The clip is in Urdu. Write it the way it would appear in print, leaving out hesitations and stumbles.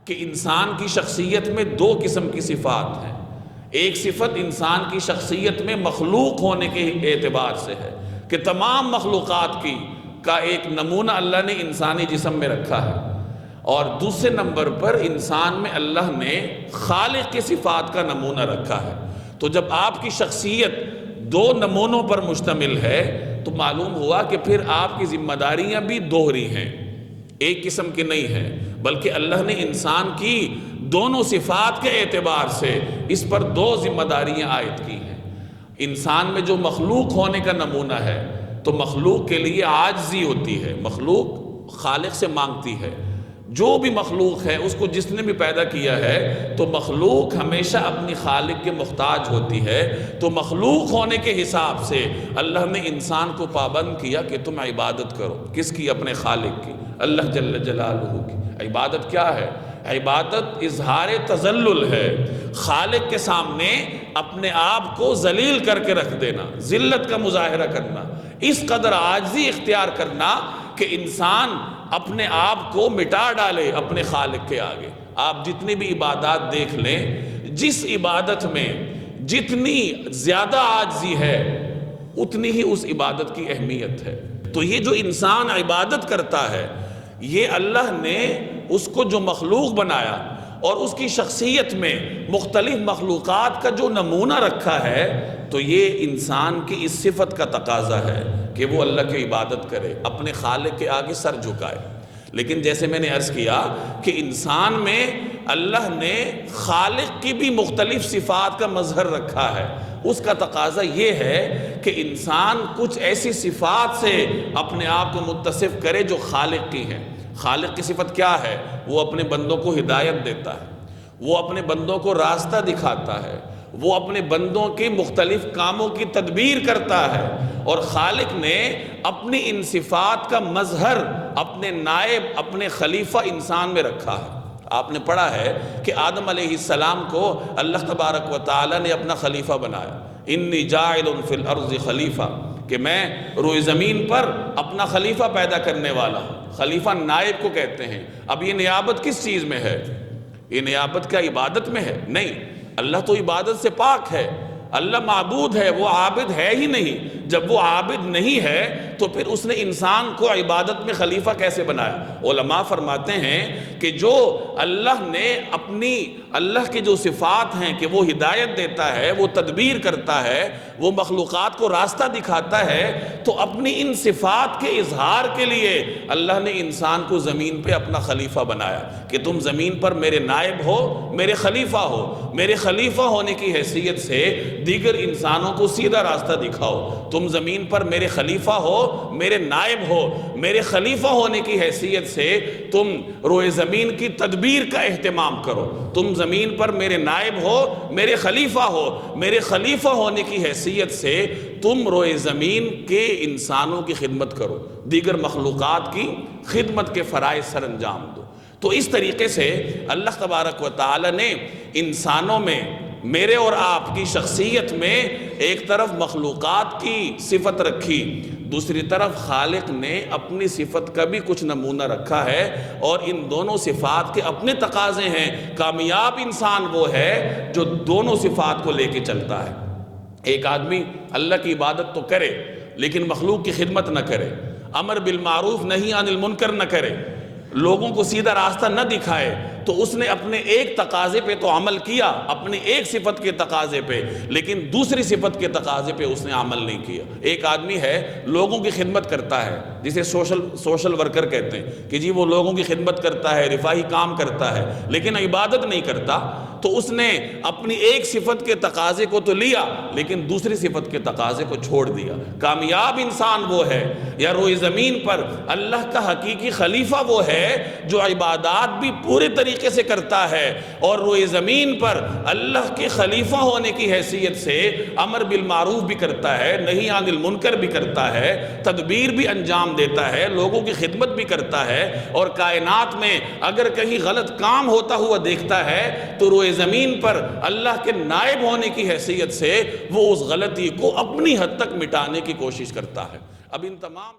کہ انسان کی شخصیت میں دو قسم کی صفات ہیں۔ ایک صفت انسان کی شخصیت میں مخلوق ہونے کے اعتبار سے ہے کہ تمام مخلوقات کا ایک نمونہ اللہ نے انسانی جسم میں رکھا ہے، اور دوسرے نمبر پر انسان میں اللہ نے خالق کی صفات کا نمونہ رکھا ہے۔ تو جب آپ کی شخصیت دو نمونوں پر مشتمل ہے تو معلوم ہوا کہ پھر آپ کی ذمہ داریاں بھی دوہری ہیں، ایک قسم کی نہیں ہیں، بلکہ اللہ نے انسان کی دونوں صفات کے اعتبار سے اس پر دو ذمہ داریاں عائد کی ہیں۔ انسان میں جو مخلوق ہونے کا نمونہ ہے تو مخلوق کے لیے عاجزی ہوتی ہے، مخلوق خالق سے مانگتی ہے۔ جو بھی مخلوق ہے اس کو جس نے بھی پیدا کیا ہے تو مخلوق ہمیشہ اپنی خالق کے محتاج ہوتی ہے۔ تو مخلوق ہونے کے حساب سے اللہ نے انسان کو پابند کیا کہ تم عبادت کرو، کس کی؟ اپنے خالق کی، اللہ جل جلالہ کی۔ عبادت کیا ہے؟ عبادت اظہار تذلل ہے، خالق کے سامنے اپنے آپ کو ذلیل کر کے رکھ دینا، ذلت کا مظاہرہ کرنا، اس قدر عاجزی اختیار کرنا کہ انسان اپنے آپ کو مٹا ڈالے اپنے خالق کے آگے۔ آپ جتنی بھی عبادات دیکھ لیں، جس عبادت میں جتنی زیادہ عاجزی ہے اتنی ہی اس عبادت کی اہمیت ہے۔ تو یہ جو انسان عبادت کرتا ہے، یہ اللہ نے اس کو جو مخلوق بنایا اور اس کی شخصیت میں مختلف مخلوقات کا جو نمونہ رکھا ہے، تو یہ انسان کی اس صفت کا تقاضا ہے کہ وہ اللہ کی عبادت کرے، اپنے خالق کے آگے سر جھکائے۔ لیکن جیسے میں نے عرض کیا کہ انسان میں اللہ نے خالق کی بھی مختلف صفات کا مظہر رکھا ہے، اس کا تقاضا یہ ہے کہ انسان کچھ ایسی صفات سے اپنے آپ کو متصف کرے جو خالق کی ہیں۔ خالق کی صفت کیا ہے؟ وہ اپنے بندوں کو ہدایت دیتا ہے، وہ اپنے بندوں کو راستہ دکھاتا ہے، وہ اپنے بندوں کے مختلف کاموں کی تدبیر کرتا ہے، اور خالق نے اپنی ان صفات کا مظہر اپنے نائب، اپنے خلیفہ انسان میں رکھا ہے۔ آپ نے پڑھا ہے کہ آدم علیہ السلام کو اللہ تبارک و تعالی نے اپنا خلیفہ بنایا، انی جاعل فی الارض خلیفہ، کہ میں روئے زمین پر اپنا خلیفہ پیدا کرنے والا ہوں۔ خلیفہ نائب کو کہتے ہیں۔ اب یہ نیابت کس چیز میں ہے؟ یہ نیابت کیا عبادت میں ہے؟ نہیں، اللہ تو عبادت سے پاک ہے، اللہ معبود ہے، وہ عابد ہے ہی نہیں۔ جب وہ عابد نہیں ہے تو پھر اس نے انسان کو عبادت میں خلیفہ کیسے بنایا؟ علماء فرماتے ہیں کہ جو اللہ نے اپنی اللہ کی جو صفات ہیں کہ وہ ہدایت دیتا ہے، وہ تدبیر کرتا ہے، وہ مخلوقات کو راستہ دکھاتا ہے، تو اپنی ان صفات کے اظہار کے لیے اللہ نے انسان کو زمین پہ اپنا خلیفہ بنایا کہ تم زمین پر میرے نائب ہو، میرے خلیفہ ہو، میرے خلیفہ ہونے کی حیثیت سے دیگر انسانوں کو سیدھا راستہ دکھاؤ۔ تم زمین پر میرے خلیفہ ہو، میرے نائب ہو، میرے خلیفہ ہونے کی حیثیت سے تم روئے زمین کی تدبیر کا اہتمام کرو۔ تم زمین پر میرے نائب ہو، میرے خلیفہ ہو، میرے خلیفہ ہونے کی حیثیت سے تم روئے زمین کے انسانوں کی خدمت کرو، دیگر مخلوقات کی خدمت کے فرائض سر انجام دو۔ تو اس طریقے سے اللہ تبارک و تعالی نے انسانوں میں، میرے اور آپ کی شخصیت میں ایک طرف مخلوقات کی صفت رکھی، دوسری طرف خالق نے اپنی صفت کا بھی کچھ نمونہ رکھا ہے، اور ان دونوں صفات کے اپنے تقاضے ہیں۔ کامیاب انسان وہ ہے جو دونوں صفات کو لے کے چلتا ہے۔ ایک آدمی اللہ کی عبادت تو کرے لیکن مخلوق کی خدمت نہ کرے، امر بالمعروف نہی عن المنکر نہ کرے، لوگوں کو سیدھا راستہ نہ دکھائے، تو اس نے اپنے ایک تقاضے پہ تو عمل کیا، اپنی ایک صفت کے تقاضے پہ، لیکن دوسری صفت کے تقاضے پہ اس نے عمل نہیں کیا۔ ایک آدمی ہے لوگوں کی خدمت کرتا ہے، جسے سوشل ورکر کہتے ہیں کہ جی وہ لوگوں کی خدمت کرتا ہے، رفاہی کام کرتا ہے، لیکن عبادت نہیں کرتا، تو اس نے اپنی ایک صفت کے تقاضے کو تو لیا لیکن دوسری صفت کے تقاضے کو چھوڑ دیا۔ کامیاب انسان وہ ہے، یا روئے زمین پر اللہ کا حقیقی خلیفہ وہ ہے جو عبادات بھی پورے طریقے سے کرتا ہے، اور روئے زمین پر اللہ کے خلیفہ ہونے کی حیثیت سے امر بالمعروف بھی کرتا ہے، نہی عن المنکر بھی کرتا ہے، تدبیر بھی انجام دیتا ہے، لوگوں کی خدمت بھی کرتا ہے، اور کائنات میں اگر کہیں غلط کام ہوتا ہوا دیکھتا ہے تو روئے زمین پر اللہ کے نائب ہونے کی حیثیت سے وہ اس غلطی کو اپنی حد تک مٹانے کی کوشش کرتا ہے۔ اب ان تمام